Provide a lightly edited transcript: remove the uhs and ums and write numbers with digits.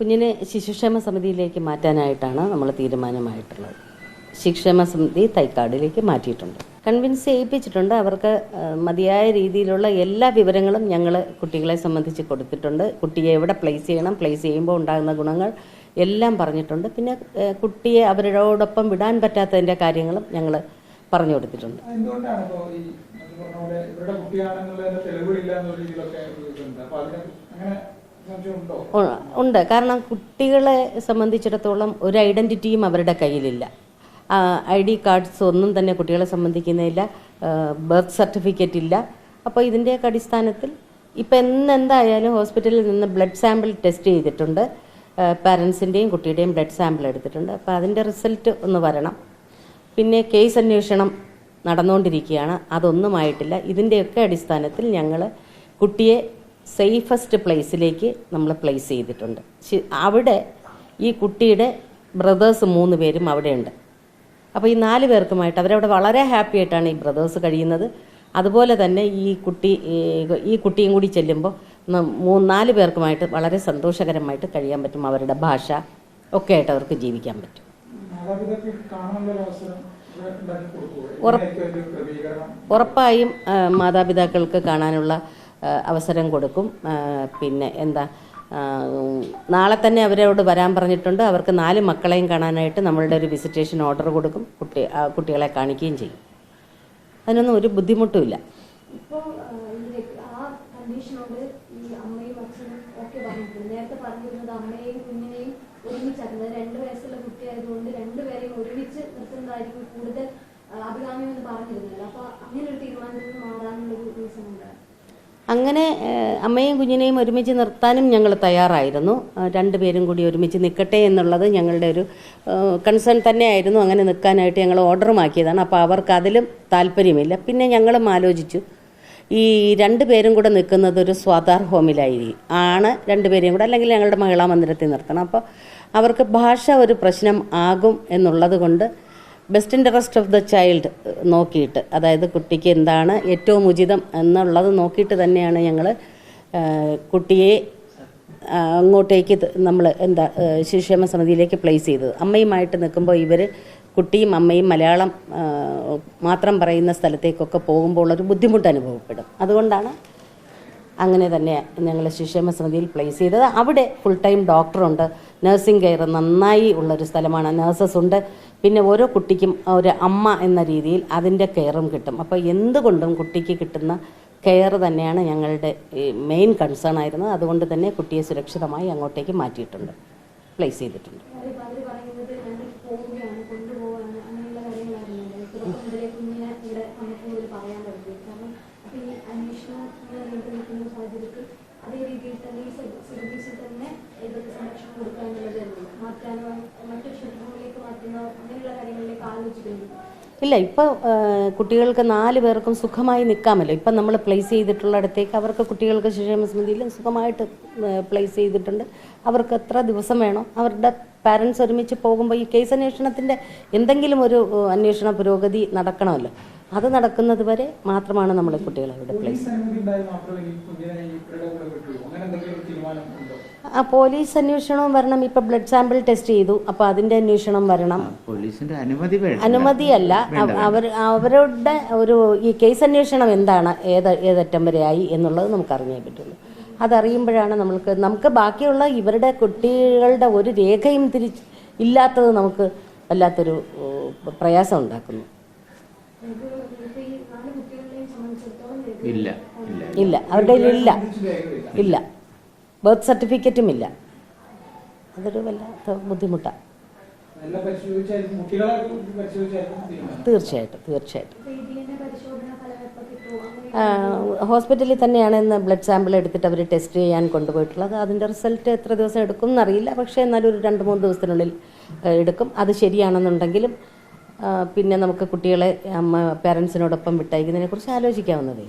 കുഞ്ഞിനെ ശിശുക്ഷേമ സമിതിയിലേക്ക് മാറ്റാനായിട്ടാണ് നമ്മൾ തീരുമാനമായിട്ടുള്ളത്. ശിശുക്ഷേമ സമിതി തൈക്കാടിലേക്ക് മാറ്റിയിട്ടുണ്ട്. കൺവിൻസ് ചെയ്യിപ്പിച്ചിട്ടുണ്ട്. അവർക്ക് മതിയായ രീതിയിലുള്ള എല്ലാ വിവരങ്ങളും ഞങ്ങൾ കുട്ടികളെ സംബന്ധിച്ച് കൊടുത്തിട്ടുണ്ട്. കുട്ടിയെ എവിടെ പ്ലേസ് ചെയ്യണം, പ്ലേസ് ചെയ്യുമ്പോൾ ഉണ്ടാകുന്ന ഗുണങ്ങൾ എല്ലാം പറഞ്ഞിട്ടുണ്ട്. പിന്നെ കുട്ടിയെ അവരോടൊപ്പം വിടാൻ പറ്റാത്തതിൻ്റെ കാര്യങ്ങളും ഞങ്ങൾ പറഞ്ഞു കൊടുത്തിട്ടുണ്ട്. ഉണ്ട്. കാരണം കുട്ടികളെ സംബന്ധിച്ചിടത്തോളം ഒരു ഐഡൻറ്റിറ്റിയും അവരുടെ കയ്യിലില്ല. ID കാർഡ്സ് ഒന്നും തന്നെ കുട്ടികളെ സംബന്ധിക്കുന്നില്ല, ബർത്ത് സർട്ടിഫിക്കറ്റ് ഇല്ല. അപ്പോൾ ഇതിൻ്റെയൊക്കെ അടിസ്ഥാനത്തിൽ ഇപ്പം എന്തായാലും ഹോസ്പിറ്റലിൽ നിന്ന് ബ്ലഡ് സാമ്പിൾ ടെസ്റ്റ് ചെയ്തിട്ടുണ്ട്. പാരൻസിൻ്റെയും കുട്ടിയുടെയും ബ്ലഡ് സാമ്പിൾ എടുത്തിട്ടുണ്ട്. അപ്പോൾ അതിൻ്റെ റിസൾട്ട് ഒന്ന് വരണം. പിന്നെ കേസ് അന്വേഷണം നടന്നുകൊണ്ടിരിക്കുകയാണ്, അതൊന്നുമായിട്ടില്ല. ഇതിൻ്റെയൊക്കെ അടിസ്ഥാനത്തിൽ ഞങ്ങൾ കുട്ടിയെ സേഫസ്റ്റ് പ്ലേസിലേക്ക് നമ്മൾ പ്ലേസ് ചെയ്തിട്ടുണ്ട്. അവിടെ ഈ കുട്ടിയുടെ ബ്രദേഴ്സ് 3 പേരും അവിടെയുണ്ട്. അപ്പോൾ ഈ 4 പേർക്കുമായിട്ട് അവരവിടെ വളരെ ഹാപ്പി ആയിട്ടാണ് ഈ ബ്രദേഴ്സ് കഴിയുന്നത്. അതുപോലെ തന്നെ ഈ കുട്ടിയും കൂടി ചെല്ലുമ്പോൾ 4 പേർക്കുമായിട്ട് വളരെ സന്തോഷകരമായിട്ട് കഴിയാൻ പറ്റും. അവരുടെ ഭാഷ ഒക്കെ ആയിട്ട് അവർക്ക് ജീവിക്കാൻ പറ്റും. ഉറപ്പായും മാതാപിതാക്കൾക്ക് കാണാനുള്ള അവസരം കൊടുക്കും. പിന്നെ നാളെ തന്നെ അവരോട് വരാൻ പറഞ്ഞിട്ടുണ്ട്. അവർക്ക് 4 മക്കളെയും കാണാനായിട്ട് നമ്മളുടെ ഒരു വിസിറ്റേഷൻ ഓർഡർ കൊടുക്കും. കുട്ടികളെ കാണിക്കുകയും ചെയ്യും. അതിനൊന്നും ഒരു ബുദ്ധിമുട്ടുമില്ല. അങ്ങനെ അമ്മയും കുഞ്ഞിനെയും ഒരുമിച്ച് നിർത്താനും ഞങ്ങൾ തയ്യാറായിരുന്നു. 2 പേരും കൂടി ഒരുമിച്ച് നിൽക്കട്ടെ എന്നുള്ളത് ഞങ്ങളുടെ ഒരു കൺസേൺ തന്നെയായിരുന്നു. അങ്ങനെ നിൽക്കാനായിട്ട് ഞങ്ങൾ ഓർഡറുമാക്കിയതാണ്. അപ്പോൾ അവർക്ക് അതിലും താല്പര്യമില്ല. പിന്നെ ഞങ്ങളും ആലോചിച്ചു, ഈ 2 പേരും കൂടെ നിൽക്കുന്നത് ഒരു സ്വാതാർ ഹോമിലായിരിക്കും 2 പേരെയും കൂടെ, അല്ലെങ്കിൽ ഞങ്ങളുടെ മഹിളാ മന്ദിരത്തിൽ നിർത്തണം. അപ്പോൾ അവർക്ക് ഭാഷ ഒരു പ്രശ്നം ആകും എന്നുള്ളത് കൊണ്ട് best interest of the child നോക്കിയിട്ട്, അതായത് കുട്ടിക്ക് എന്താണ് ഏറ്റവും ഉചിതം എന്നുള്ളത് നോക്കിയിട്ട് തന്നെയാണ് ഞങ്ങൾ കുട്ടിയെ അങ്ങോട്ടേക്ക് നമ്മൾ ശിശുക്ഷേമ സമിതിയിലേക്ക് പ്ലേസ് ചെയ്തത്. അമ്മയുമായിട്ട് നിൽക്കുമ്പോൾ കുട്ടിയും അമ്മയും മലയാളം മാത്രം പറയുന്ന സ്ഥലത്തേക്കൊക്കെ പോകുമ്പോൾ ഉള്ളൊരു ബുദ്ധിമുട്ട് അനുഭവപ്പെടും. അതുകൊണ്ടാണ് അങ്ങനെ തന്നെ ഞങ്ങൾ ശിശുക്ഷേമ സമിതിയിൽ പ്ലേസ് ചെയ്തത്. അവിടെ ഫുൾ ടൈം ഡോക്ടറുണ്ട്, നഴ്സിംഗ് കെയർ നന്നായി ഉള്ളൊരു സ്ഥലമാണ്, നഴ്സസ് ഉണ്ട്. പിന്നെ ഓരോ കുട്ടിക്കും ഒരു അമ്മ എന്ന രീതിയിൽ അതിൻ്റെ കെയറും കിട്ടും. അപ്പോൾ എന്തുകൊണ്ടും കുട്ടിക്ക് കിട്ടുന്ന കെയർ തന്നെയാണ് ഞങ്ങളുടെ മെയിൻ കൺസേൺ ആയിരുന്നത്. അതുകൊണ്ട് തന്നെ കുട്ടിയെ സുരക്ഷിതമായി അങ്ങോട്ടേക്ക് മാറ്റിയിട്ടുണ്ട്, പ്ലേസ് ചെയ്തിട്ടുണ്ട്. ഇല്ല, ഇപ്പോൾ കുട്ടികൾക്ക് 4 പേർക്കും സുഖമായി നിൽക്കാമല്ലോ. ഇപ്പം നമ്മൾ പ്ലേസ് ചെയ്തിട്ടുള്ളിടത്തേക്ക് അവർക്ക് കുട്ടികൾക്ക് ശിശുക്ഷേമ സമിതിയിൽ സുഖമായിട്ട് പ്ലേസ് ചെയ്തിട്ടുണ്ട്. അവർക്ക് എത്ര ദിവസം വേണോ, അവരുടെ പാരൻസ് ഒരുമിച്ച് പോകുമ്പോൾ ഈ കേസ് അന്വേഷണത്തിൻ്റെ എന്തെങ്കിലും ഒരു അന്വേഷണ പുരോഗതി നടക്കണമല്ലോ. അത് നടക്കുന്നത് വരെ മാത്രമാണ് നമ്മൾ കുട്ടികളെ ഇവിടെ പ്ലേസ് പോലീസ് അന്വേഷണവും വരണം. ഇപ്പൊ ബ്ലഡ് സാമ്പിൾ ടെസ്റ്റ് ചെയ്തു, അപ്പൊ അതിന്റെ അന്വേഷണം വരണം. പോലീസിന്റെ അനുമതിയല്ല, അവരുടെ ഒരു ഈ കേസ് അന്വേഷണം എന്താണ്, ഏതറ്റം വരെ ആയി എന്നുള്ളത് നമുക്ക് അറിഞ്ഞേ പറ്റുള്ളൂ. അതറിയുമ്പോഴാണ് നമുക്ക് ബാക്കിയുള്ള ഇവരുടെ കുട്ടികളുടെ ഒരു രേഖയും ഇല്ലാത്തത് നമുക്ക് വല്ലാത്തൊരു പ്രയാസം ഉണ്ടാക്കുന്നു. ഇല്ല, അവരുടെ ഇല്ല, ബർത്ത് സർട്ടിഫിക്കറ്റും ഇല്ല. അതൊരു വല്ലാത്ത ബുദ്ധിമുട്ടാണ്. തീർച്ചയായിട്ടും ഹോസ്പിറ്റലിൽ തന്നെയാണ് ഇന്ന് ബ്ലഡ് സാമ്പിൾ എടുത്തിട്ട് അവർ ടെസ്റ്റ് ചെയ്യാൻ കൊണ്ടുപോയിട്ടുള്ളത്. അതിൻ്റെ റിസൾട്ട് എത്ര ദിവസം എടുക്കും എന്നറിയില്ല, പക്ഷേ എന്നാലും ഒരു 2-3 ദിവസത്തിനുള്ളിൽ എടുക്കും. അത് ശരിയാണെന്നുണ്ടെങ്കിലും പിന്നെ നമുക്ക് കുട്ടികളെ പാരൻസിനോടൊപ്പം വിട്ടയക്കുന്നതിനെ കുറിച്ച് ആലോചിക്കാവുന്നതേ.